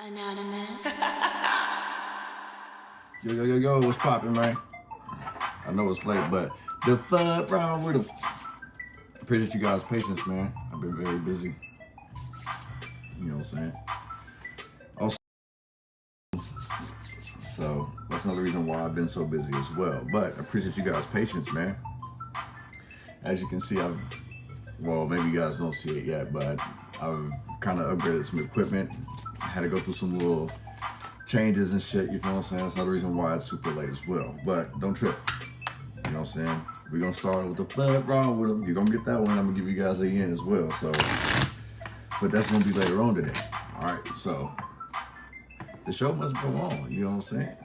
Anonymous. Yo, what's poppin', man? I know it's late, but the Fuhhhhh Wrong Wittem. Appreciate you guys' patience, man. I've been very busy. You know what I'm saying? Also, so that's another reason why I've been so busy as well. But I appreciate you guys' patience, man. As you can see, well, maybe you guys don't see it yet, but I've kind of upgraded some equipment. I had to go through some little changes and shit, you feel what I'm saying? That's another reason why it's super late as well. But don't trip. You know what I'm saying? We're gonna start with the Fuhhhhh Wrong Wittem. You're gonna get that one. I'm gonna give you guys a yen as well. So, but that's gonna be later on today. Alright, so the show must go on, you know what I'm saying?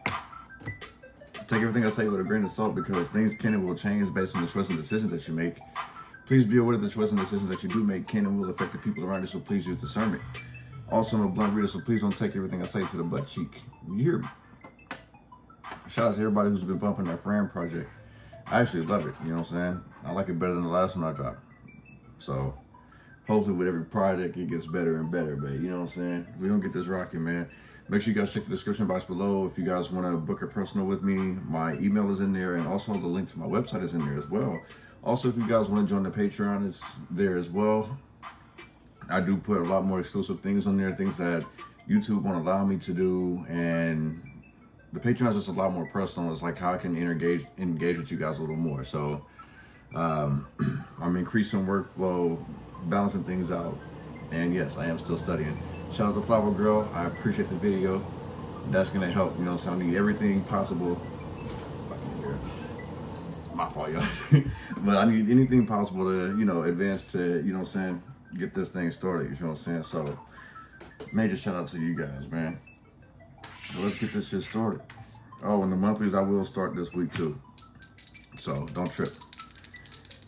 Take everything I say with a grain of salt because things can and will change based on the choices and decisions that you make. Please be aware that the choices and decisions that you do make can and will affect the people around you, so please use discernment. Also, I'm a blunt reader, so please don't take everything I say to the butt cheek. You hear me? Shout out to everybody who's been bumping that Fran project. I actually love it, you know what I'm saying? I like it better than the last one I dropped. So, hopefully with every project, it gets better and better, but you know what I'm saying? We're gonna get this rocking, man. Make sure you guys check the description box below. If you guys want to book a personal with me, my email is in there, and also the link to my website is in there as well. Also, if you guys want to join the Patreon, it's there as well. I do put a lot more exclusive things on there, things that YouTube won't allow me to do, and the Patreon is just a lot more personal. It's like how I can engage with you guys a little more. So I'm increasing workflow, balancing things out, and yes, I am still studying. Shout out to Flower Girl. I appreciate the video. That's gonna help. You know, so I need everything possible. Fucking here. My fault, y'all. But I need anything possible to, you know, advance to, you know what I'm saying, get this thing started. You feel what I'm saying? So, major shout out to you guys, man. So let's get this shit started. Oh, and the monthlies I will start this week too. So don't trip.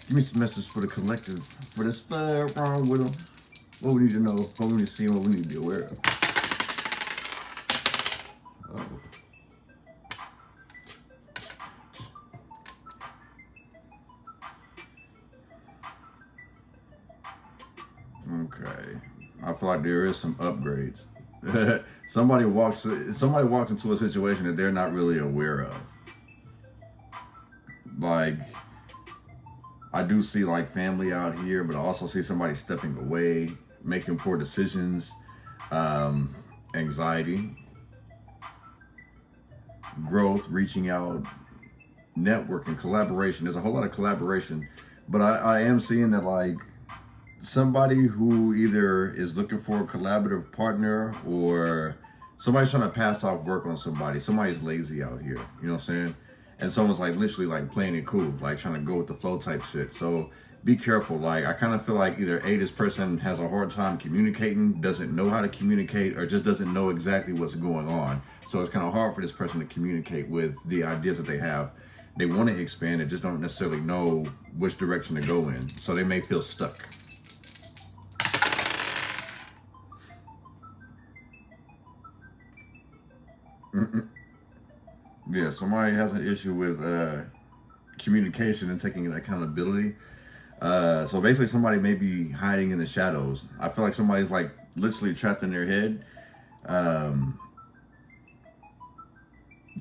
Give me some messages for the collective for this Fuhhhhh Wrong Wittem. What we need to know, what we need to see, and what we need to be aware of. Oh. Okay. I feel like there is some upgrades. somebody walks into a situation that they're not really aware of. Like, I do see like family out here, but I also see somebody stepping away, making poor decisions, anxiety, growth, reaching out, networking, collaboration. There's a whole lot of collaboration, but I am seeing that like somebody who either is looking for a collaborative partner or somebody's trying to pass off work on somebody. Somebody's lazy out here, you know what I'm saying? And someone's like literally like playing it cool, like trying to go with the flow type shit. So be careful. Like I kind of feel like either A, this person has a hard time communicating, doesn't know how to communicate, or just doesn't know exactly what's going on. So it's kind of hard for this person to communicate with the ideas that they have. They want to expand, they just don't necessarily know which direction to go in. So they may feel stuck. Yeah, somebody has an issue with communication and taking accountability. So basically somebody may be hiding in the shadows. I feel like somebody's like literally trapped in their head,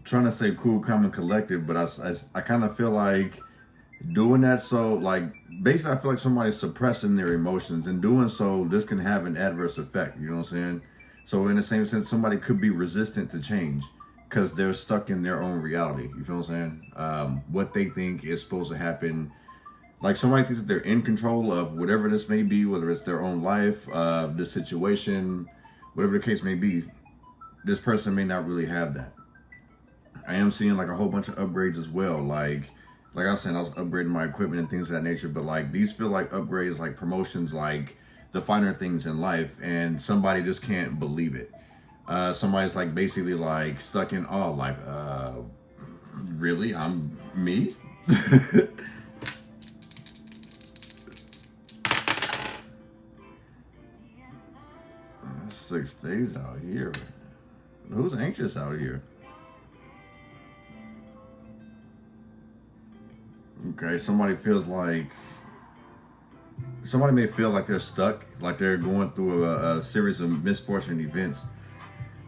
trying to say cool, calm, and collective, but I kind of feel like doing that, so like basically I feel like somebody's suppressing their emotions, and doing so this can have an adverse effect, you know what I'm saying? So in the same sense, somebody could be resistant to change because they're stuck in their own reality, you feel what I'm saying? What they think is supposed to happen. Like somebody thinks that they're in control of whatever this may be, whether it's their own life, the situation, whatever the case may be. This person may not really have that. I am seeing like a whole bunch of upgrades as well. Like I was saying, I was upgrading my equipment and things of that nature, but like these feel like upgrades, like promotions, like the finer things in life, and somebody just can't believe it. Somebody's like basically like stuck in awe, like, really? I'm me? 6 days out here. Who's anxious out here? Okay, somebody may feel like they're stuck, like they're going through a series of misfortunate events.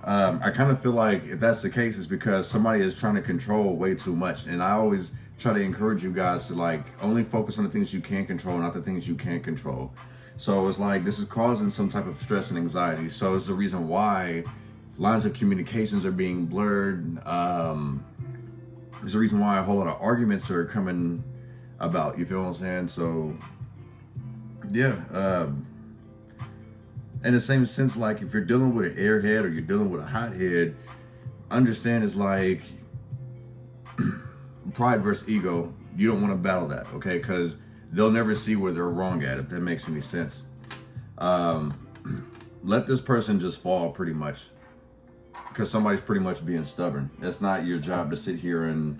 I kind of feel like if that's the case, it's because somebody is trying to control way too much. And I always try to encourage you guys to like only focus on the things you can control, not the things you can't control. So it's like this is causing some type of stress and anxiety. So it's the reason why lines of communications are being blurred. There's a reason why a whole lot of arguments are coming about. You feel what I'm saying? So yeah. In the same sense, like if you're dealing with an airhead or you're dealing with a hothead, understand it's like pride versus ego. You don't want to battle that, okay? Because they'll never see where they're wrong at, if that makes any sense. Let this person just fall, pretty much, because somebody's pretty much being stubborn. It's not your job to sit here and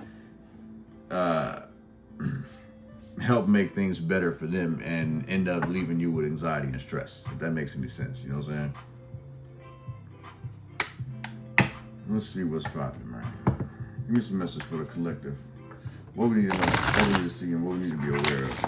help make things better for them and end up leaving you with anxiety and stress, if that makes any sense. You know what I'm saying? Let's see what's popping, man. Give me some message for the collective. What we need to know, what we need to see, and what we need to be aware of.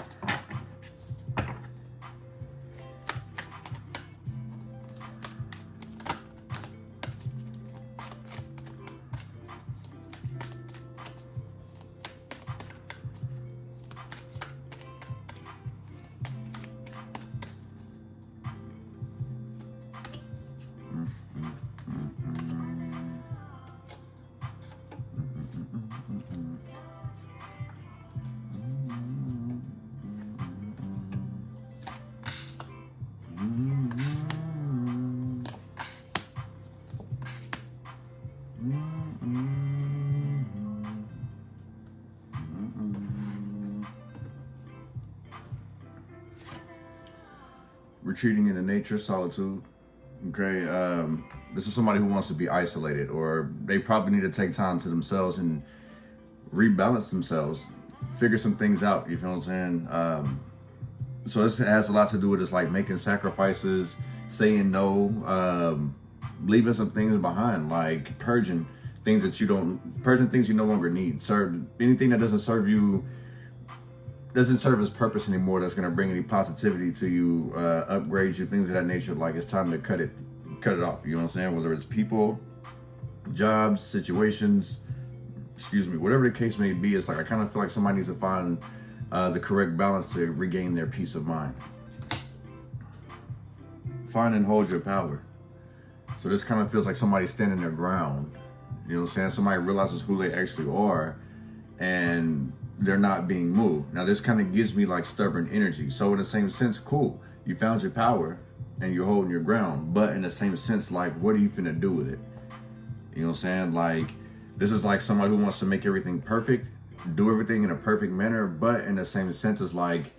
Retreating into nature, solitude. Okay, this is somebody who wants to be isolated, or they probably need to take time to themselves and rebalance themselves, figure some things out. You feel what I'm saying? So this has a lot to do with just like making sacrifices, saying no, leaving some things behind, like purging things that you no longer need. Anything that doesn't serve you, doesn't serve its purpose anymore, that's going to bring any positivity to you, upgrade you, things of that nature. Like it's time to cut it off. You know what I'm saying? Whether it's people, jobs, situations, whatever the case may be. It's like I kind of feel like somebody needs to find the correct balance to regain their peace of mind. Find and hold your power. So this kind of feels like somebody standing their ground. You know what I'm saying? Somebody realizes who they actually are and they're not being moved. Now this kind of gives me like stubborn energy. So in the same sense, cool, you found your power and you're holding your ground. But in the same sense, like, what are you finna do with it? You know what I'm saying? Like, this is like somebody who wants to make everything perfect, do everything in a perfect manner. But in the same sense, it's like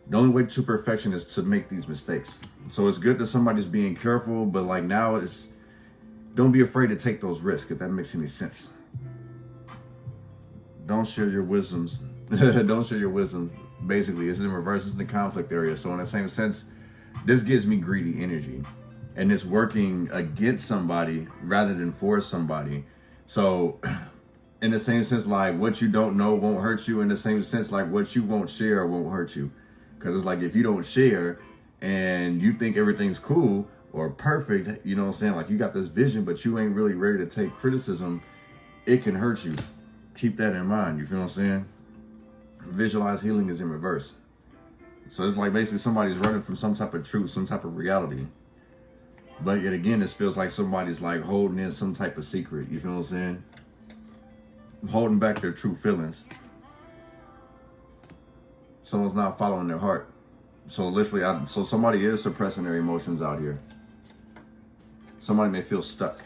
the only way to perfection is to make these mistakes. So it's good that somebody's being careful, but like now it's, don't be afraid to take those risks, if that makes any sense. Don't share your wisdoms. Don't share your wisdom. Basically, it's in reverse. It's in the conflict area. So in the same sense, this gives me greedy energy. And it's working against somebody rather than for somebody. So in the same sense, like what you don't know won't hurt you. In the same sense, like what you won't share won't hurt you. Because it's like if you don't share and you think everything's cool or perfect, you know what I'm saying? Like you got this vision, but you ain't really ready to take criticism, it can hurt you. Keep that in mind. You feel what I'm saying? Visualize healing is in reverse. So it's like basically somebody's running from some type of truth, some type of reality. But yet again, this feels like somebody's like holding in some type of secret. You feel what I'm saying? Holding back their true feelings. Someone's not following their heart. So literally, so somebody is suppressing their emotions out here. Somebody may feel stuck.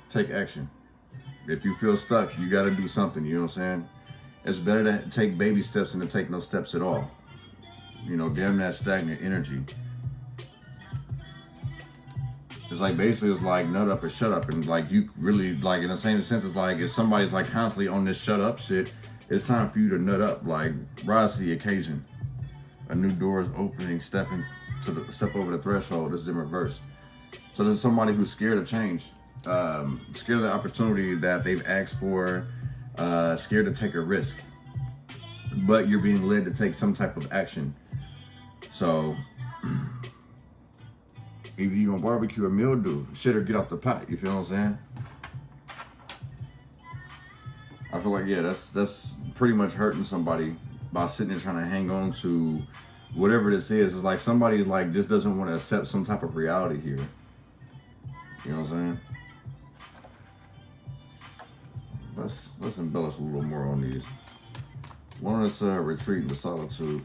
Take action. If you feel stuck, you got to do something. You know what I'm saying? It's better to take baby steps than to take no steps at all. You know, damn that stagnant energy. It's like basically it's like nut up or shut up. And like you really, like in the same sense, it's like if somebody's like constantly on this shut up shit, it's time for you to nut up. Like rise to the occasion. A new door is opening, step over the threshold. This is in reverse. So this is somebody who's scared of change. Scared of the opportunity that they've asked for, scared to take a risk, but you're being led to take some type of action. So Either you gonna barbecue or mildew, shit, or get off the pot. You feel what I'm saying? I feel like, yeah, that's pretty much hurting somebody by sitting there trying to hang on to whatever this is. It's like somebody's like just doesn't want to accept some type of reality here. You know what I'm saying? Let's embellish a little more on these. One is retreat into solitude.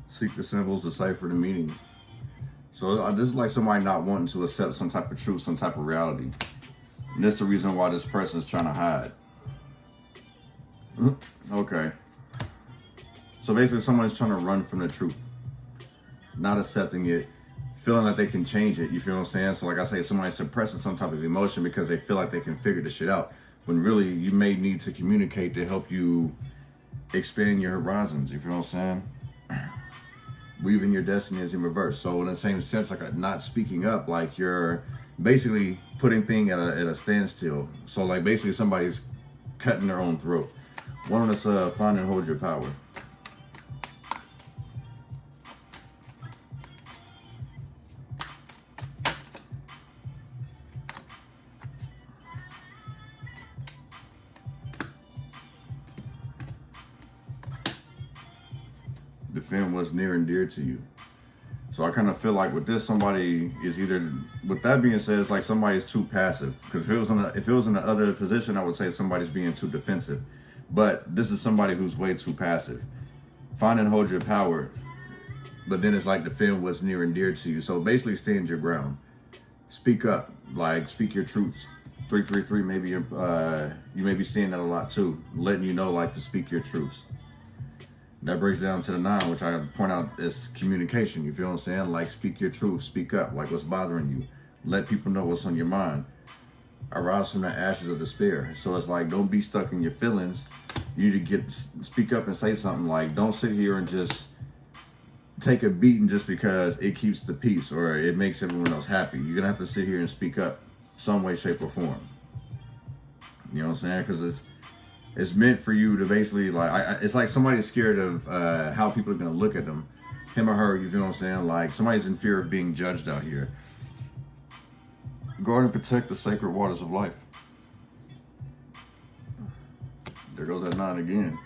Seek the symbols, decipher the meanings. So this is like somebody not wanting to accept some type of truth, some type of reality. And that's the reason why this person is trying to hide. Okay. So basically someone's trying to run from the truth. Not accepting it. Feeling that they can change it. You feel what I'm saying? So like I say, somebody's suppressing some type of emotion because they feel like they can figure this shit out. When really you may need to communicate to help you expand your horizons. You feel what I'm saying? Weaving your destiny is in reverse. So in the same sense, like not speaking up, like you're basically putting things at a standstill. So like basically somebody's cutting their own throat. One of us find and hold your power. Defend what's near and dear to you. So I kind of feel like with this, somebody is either, with that being said, it's like somebody's too passive. Because if it was in the other position, I would say somebody's being too defensive. But this is somebody who's way too passive. Find and hold your power. But then it's like defend what's near and dear to you. So basically stand your ground. Speak up. Like speak your truths. 333, maybe you may be seeing that a lot too. Letting you know like to speak your truths. That breaks down to the 9, which I point out is communication. You feel what I'm saying? Like speak your truth, speak up, like what's bothering you. Let people know what's on your mind. Arise from the ashes of despair. So it's like, don't be stuck in your feelings. You need to speak up and say something. Like, don't sit here and just take a beating just because it keeps the peace or it makes everyone else happy. You're gonna have to sit here and speak up some way, shape, or form. You know what I'm saying? Because it's meant for you to basically, like, it's like somebody's scared of how people are going to look at them, him or her, you feel what I'm saying? Like, somebody's in fear of being judged out here. Guard and protect the sacred waters of life. There goes that 9 again.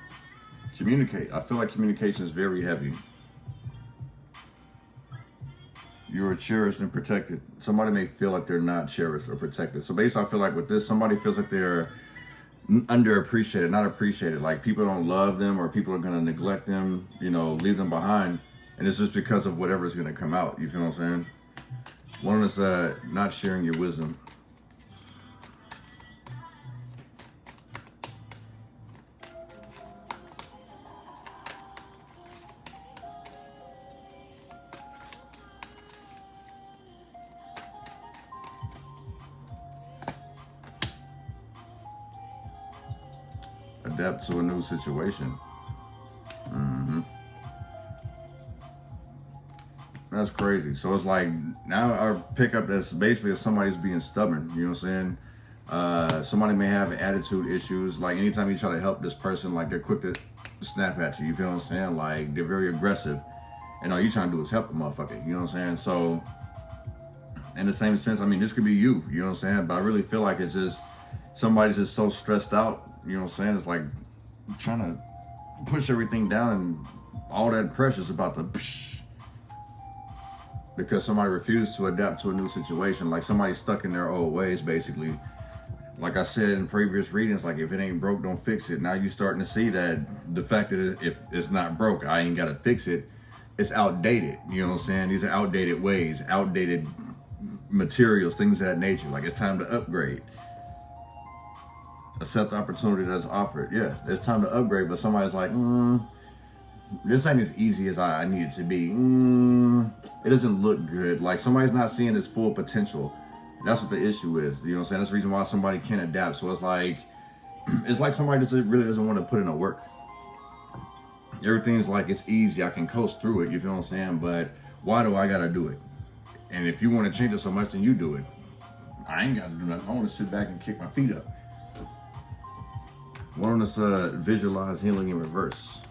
Communicate. I feel like communication is very heavy. You are cherished and protected. Somebody may feel like they're not cherished or protected. So basically, I feel like with this, somebody feels like they're underappreciated, not appreciated. Like people don't love them or people are going to neglect them, you know, leave them behind. And it's just because of whatever's going to come out. You feel what I'm saying? One is not sharing your wisdom. Adapt to a new situation. That's crazy. So it's like now our pickup that's basically somebody's being stubborn. You know what I'm saying? Somebody may have attitude issues. Like anytime you try to help this person, like they're quick to snap at you. You feel what I'm saying? Like they're very aggressive. And all you trying to do is help the motherfucker. You know what I'm saying? So in the same sense, I mean, this could be you. You know what I'm saying? But I really feel like it's just somebody's just so stressed out. You know what I'm saying? It's like trying to push everything down and all that pressure's about to because somebody refused to adapt to a new situation. Like somebody's stuck in their old ways, basically. Like I said in previous readings, like if it ain't broke, don't fix it. Now you're starting to see that the fact that if it's not broke, I ain't got to fix it. It's outdated. You know what I'm saying? These are outdated ways, outdated materials, things of that nature. Like it's time to upgrade. Accept the opportunity that's offered. Yeah, it's time to upgrade, but somebody's like, this ain't as easy as I need it to be. It doesn't look good. Like somebody's not seeing its full potential. That's what the issue is. You know what I'm saying? That's the reason why somebody can't adapt. So it's like somebody just really doesn't want to put in the work. Everything's like it's easy. I can coast through it. You feel what I'm saying? But why do I gotta do it? And if you want to change it so much, then you do it. I ain't gotta do nothing. I want to sit back and kick my feet up. Why don't us visualize healing in reverse?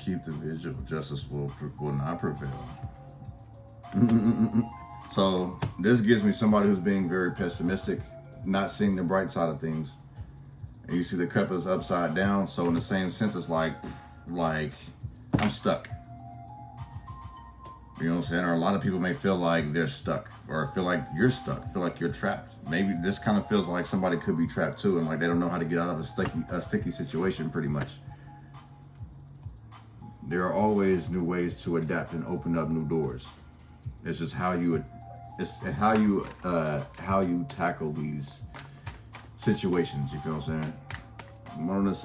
Keep the vigil. Justice will not prevail. So this gives me somebody who's being very pessimistic, not seeing the bright side of things. And you see the cup is upside down. So in the same sense, it's like I'm stuck. You know what I'm saying? Or a lot of people may feel like they're stuck, or feel like you're stuck, feel like you're trapped. Maybe this kind of feels like somebody could be trapped too, and like they don't know how to get out of a sticky situation pretty much. There are always new ways to adapt and open up new doors. It's just how you tackle these situations. You feel what I'm saying? More than this,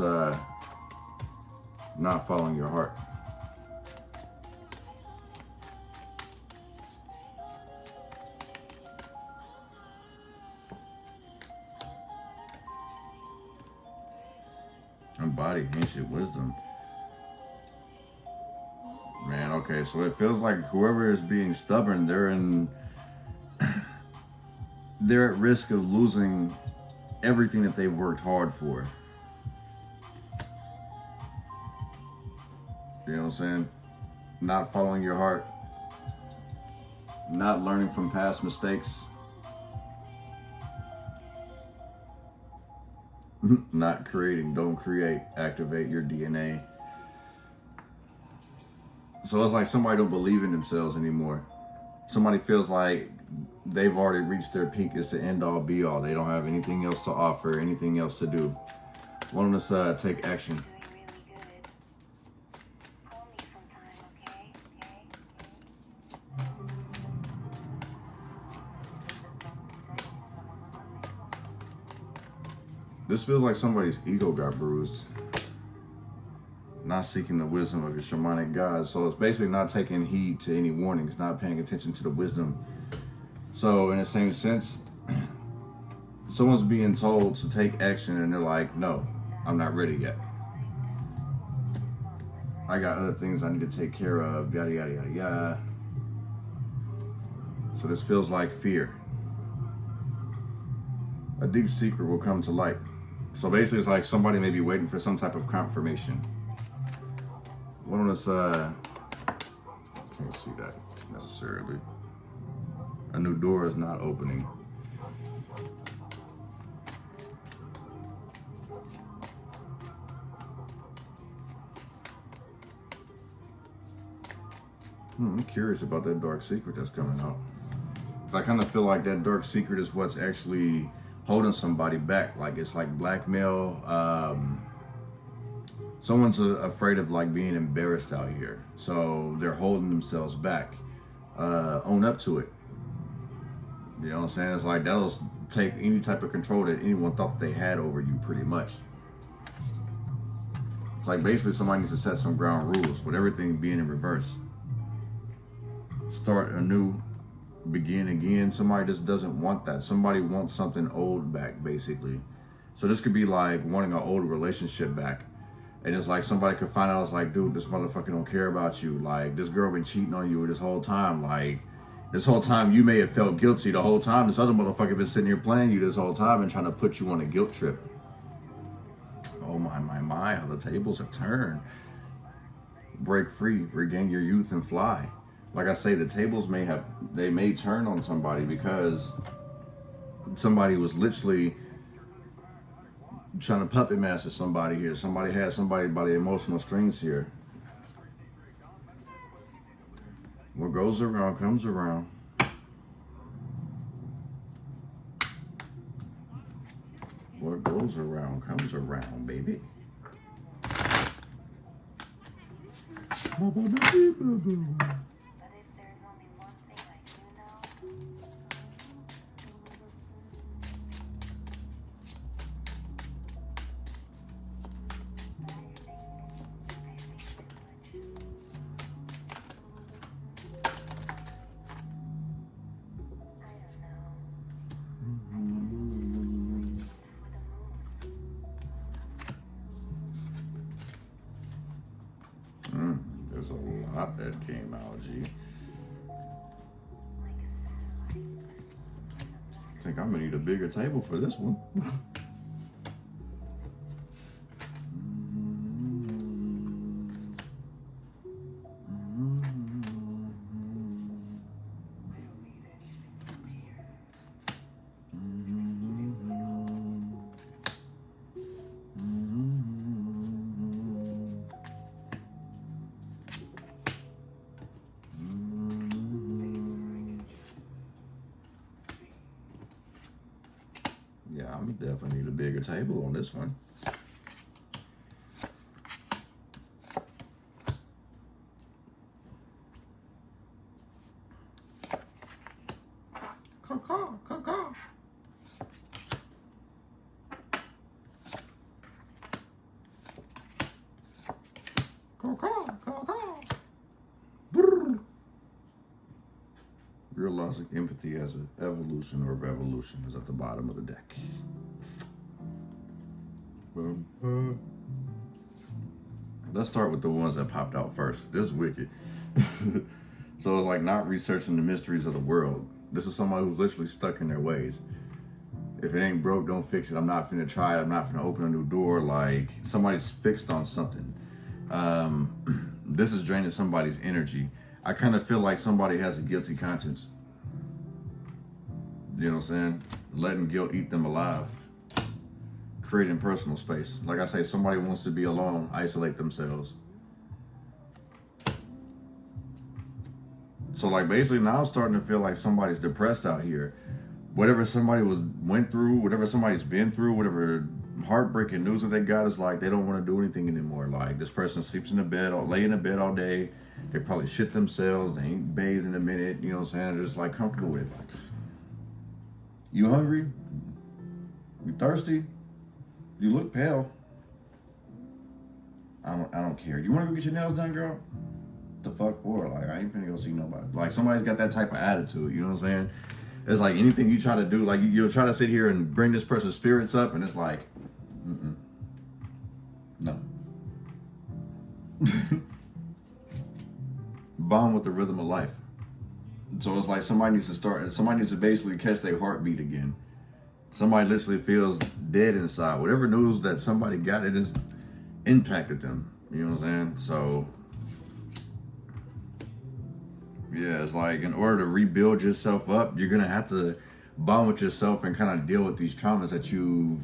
not following your heart. Embody ancient wisdom. Man, okay, so it feels like whoever is being stubborn, they're at risk of losing everything that they've worked hard for. You know what I'm saying? Not following your heart, not learning from past mistakes, not creating, don't create, activate your DNA. So it's like somebody don't believe in themselves anymore. Somebody feels like they've already reached their peak. It's the end all be all. They don't have anything else to offer, anything else to do. Why don't us take action? This feels like somebody's ego got bruised. Not seeking the wisdom of your shamanic gods. So it's basically not taking heed to any warnings, not paying attention to the wisdom. So in the same sense, someone's being told to take action and they're like, no, I'm not ready yet. I got other things I need to take care of, yada, yada, yada, yada. So this feels like fear. A deep secret will come to light. So basically it's like somebody may be waiting for some type of confirmation. What on this, can't see that necessarily. A new door is not opening. I'm curious about that dark secret that's coming out. 'Cause I kind of feel like that dark secret is what's actually holding somebody back. Like it's like blackmail. Someone's afraid of like being embarrassed out here, so they're holding themselves back. Own up to it. You know what I'm saying? It's like that'll take any type of control that anyone thought that they had over you, pretty much. It's like basically somebody needs to set some ground rules with everything being in reverse. Start anew, begin again. Somebody just doesn't want that. Somebody wants something old back, basically. So this could be like wanting an old relationship back. And it's like somebody could find out, it's like, dude, this motherfucker don't care about you. Like, this girl been cheating on you this whole time. Like, this whole time you may have felt guilty the whole time. This other motherfucker been sitting here playing you this whole time and trying to put you on a guilt trip. Oh my, how the tables have turned. Break free, regain your youth and fly. Like I say, the tables may turn on somebody because somebody was literally trying to puppet master somebody here. Somebody had somebody by the emotional strings here. What goes around comes around. What goes around comes around, baby. hot that came out, G. I think I'm gonna need a bigger table for this one. Yeah, I'm definitely need a bigger table on this one. Caw, caw, caw. Caw, caw, caw, caw. Brrr. Realizing empathy as an evolution or revolution is at the bottom of the deck. Let's start with the ones that popped out first. This is wicked. So it's like not researching the mysteries of the world. This is somebody who's literally stuck in their ways. If it ain't broke, don't fix it. I'm not finna try it. I'm not finna open a new door. Like somebody's fixed on something. This is draining somebody's energy. I kind of feel like somebody has a guilty conscience. You know what I'm saying? Letting guilt eat them alive. Creating personal space. Like I say, somebody wants to be alone, isolate themselves. So like basically now I'm starting to feel like somebody's depressed out here. Whatever somebody went through, whatever somebody's been through, whatever heartbreaking news that they got, is like they don't want to do anything anymore. Like this person sleeps in the bed, or lay in the bed all day. They probably shit themselves. They ain't bathed in a minute. You know what I'm saying? They're just like comfortable with it. Like, you hungry? You thirsty? You look pale. I don't care. You want to go get your nails done, girl? The fuck for? Like I ain't finna go see nobody. Like somebody's got that type of attitude. You know what I'm saying? It's like anything you try to do, like you'll try to sit here and bring this person's spirits up, and it's like, no. Bond with the rhythm of life. So it's like somebody needs to basically catch their heartbeat again. Somebody literally feels dead inside. Whatever news that somebody got, it has impacted them. You know what I'm saying? So yeah, it's like in order to rebuild yourself up, you're gonna have to bond with yourself and kind of deal with these traumas that you've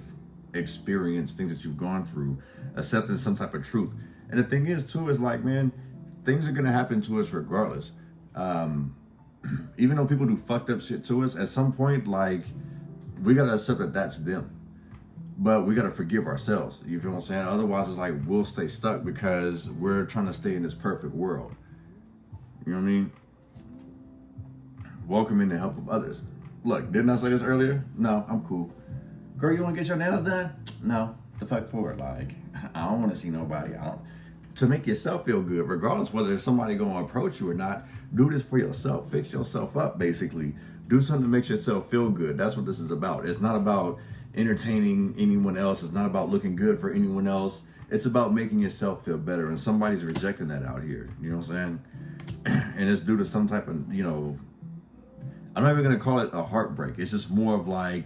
experienced, things that you've gone through, accepting some type of truth. And the thing is too, is like, man, things are gonna happen to us regardless. Even though people do fucked up shit to us, at some point, like, we gotta accept that that's them. But we gotta forgive ourselves. You feel what I'm saying? Otherwise, it's like we'll stay stuck because we're trying to stay in this perfect world. You know what I mean? Welcoming the help of others. Look, didn't I say this earlier? No, I'm cool. Girl, you wanna get your nails done? No, the fuck for it. Like, I don't wanna see nobody. To make yourself feel good, regardless whether there's somebody gonna approach you or not, do this for yourself. Fix yourself up, basically. Do something that makes yourself feel good. That's what this is about. It's not about entertaining anyone else. It's not about looking good for anyone else. It's about making yourself feel better. And somebody's rejecting that out here. You know what I'm saying? And it's due to some type of, you know, I'm not even gonna call it a heartbreak. It's just more of like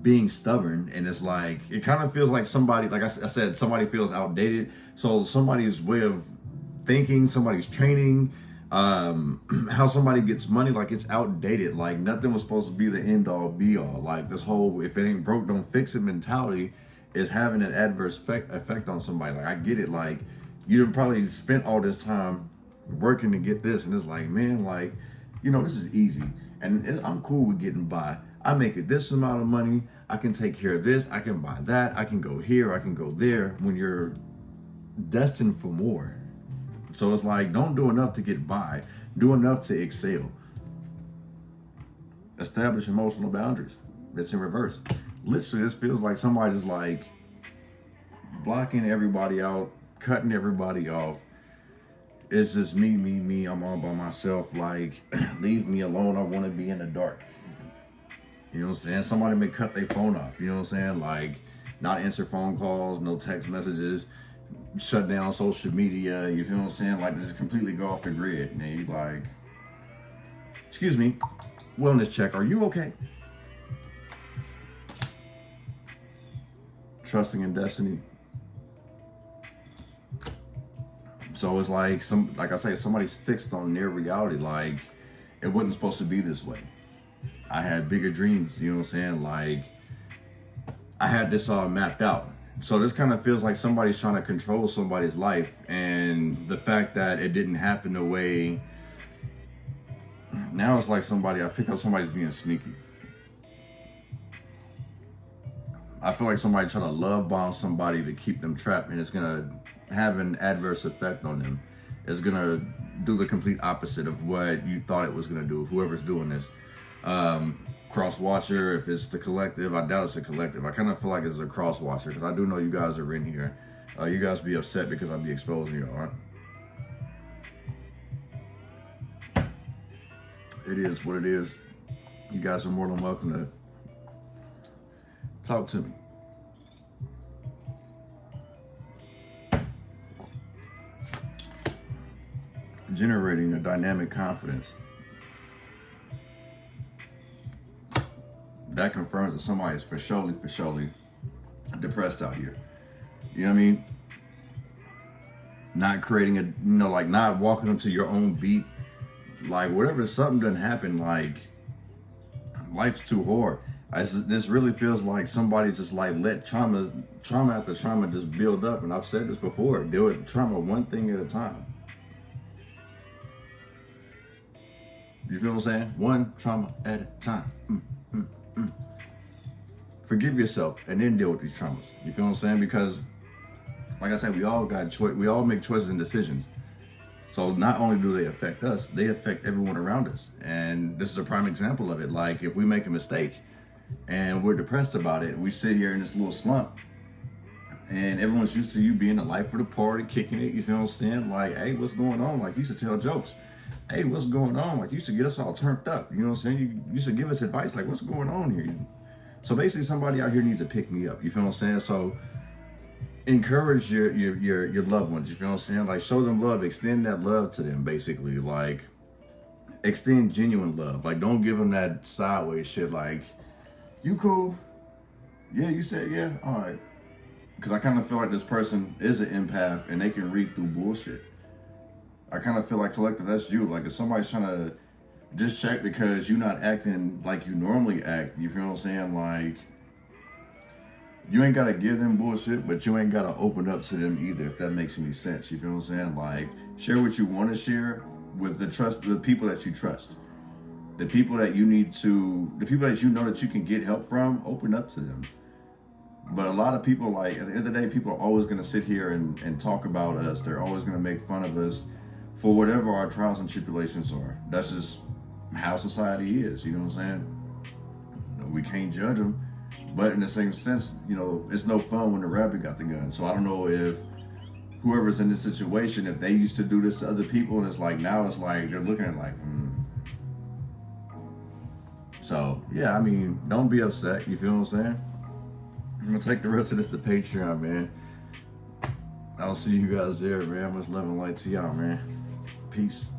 being stubborn. And it's like, it kind of feels like somebody, like I said, somebody feels outdated. So somebody's way of thinking, somebody's training, how somebody gets money, like it's outdated. Like nothing was supposed to be the end all be all. Like this whole if it ain't broke don't fix it mentality is having an adverse effect on somebody. Like I get it, like you probably spent all this time working to get this, and it's like, man, like, you know, this is easy and I'm cool with getting by. I make it this amount of money, I can take care of this, I can buy that, I can go here, I can go there, when you're destined for more. So it's like, don't do enough to get by. Do enough to excel. Establish emotional boundaries. It's in reverse. Literally, this feels like somebody's like blocking everybody out, cutting everybody off. It's just me. I'm all by myself. Like, leave me alone. I want to be in the dark. You know what I'm saying? Somebody may cut their phone off. You know what I'm saying? Like, not answer phone calls, no text messages. shut down social media, you feel what I'm saying? Like just completely go off the grid. And then you like, excuse me, wellness check, are you okay? Trusting in destiny. So it's like like I say, somebody's fixed on their reality. Like it wasn't supposed to be this way. I had bigger dreams, you know what I'm saying? Like I had this all mapped out. So this kind of feels like somebody's trying to control somebody's life, and the fact that it didn't happen the way, now it's like I pick up somebody's being sneaky. I feel like somebody trying to love bomb somebody to keep them trapped, and it's gonna have an adverse effect on them. It's gonna do the complete opposite of what you thought it was gonna do, whoever's doing this. Cross watcher, if it's the collective, I doubt it's a collective. I kind of feel like it's a cross watcher, because I do know you guys are in here. You guys be upset because I'll be exposing you, all right? It is what it is. You guys are more than welcome to talk to me. Generating a dynamic confidence. That confirms that somebody is for surely depressed out here. You know what I mean? Not creating a, you know, like not walking into your own beat. Like whatever, something doesn't happen, like life's too hard. This really feels like somebody just like let trauma after trauma just build up. And I've said this before, deal with trauma one thing at a time. You feel what I'm saying? One trauma at a time. Forgive yourself and then deal with these traumas. You feel what I'm saying? Because, like I said, we all got choice. We all make choices and decisions. So not only do they affect us, they affect everyone around us. And this is a prime example of it. Like if we make a mistake and we're depressed about it, we sit here in this little slump, and everyone's used to you being the life of the party, kicking it. You feel what I'm saying? Like, hey, what's going on? Like you used to tell jokes. Hey, what's going on? Like you used to get us all turned up. You know what I'm saying? You used to give us advice. Like, what's going on here? So basically somebody out here needs to pick me up. You feel what I'm saying? So encourage your loved ones. You feel what I'm saying? Like show them love, extend that love to them, basically. Like extend genuine love. Like don't give them that sideways shit like, you cool? Yeah, you said yeah? All right. Because I kind of feel like this person is an empath and they can read through bullshit. I kind of feel like collective, that's you. Like if somebody's trying to just check because you're not acting like you normally act, you feel what I'm saying? Like you ain't got to give them bullshit, but you ain't got to open up to them either, if that makes any sense. You feel what I'm saying? Like share what you want to share with the people that you trust. The people that you know that you can get help from, open up to them. But a lot of people, like at the end of the day, people are always going to sit here and talk about us. They're always going to make fun of us for whatever our trials and tribulations are. That's just how society is, you know what I'm saying? We can't judge them, but in the same sense, you know, it's no fun when the rabbit got the gun. So I don't know if whoever's in this situation, if they used to do this to other people, and it's like, now it's like, they're looking at it like, So yeah, I mean, don't be upset, you feel what I'm saying? I'm gonna take the rest of this to Patreon, man. I'll see you guys there, man. Much love and light to y'all, man. Peace.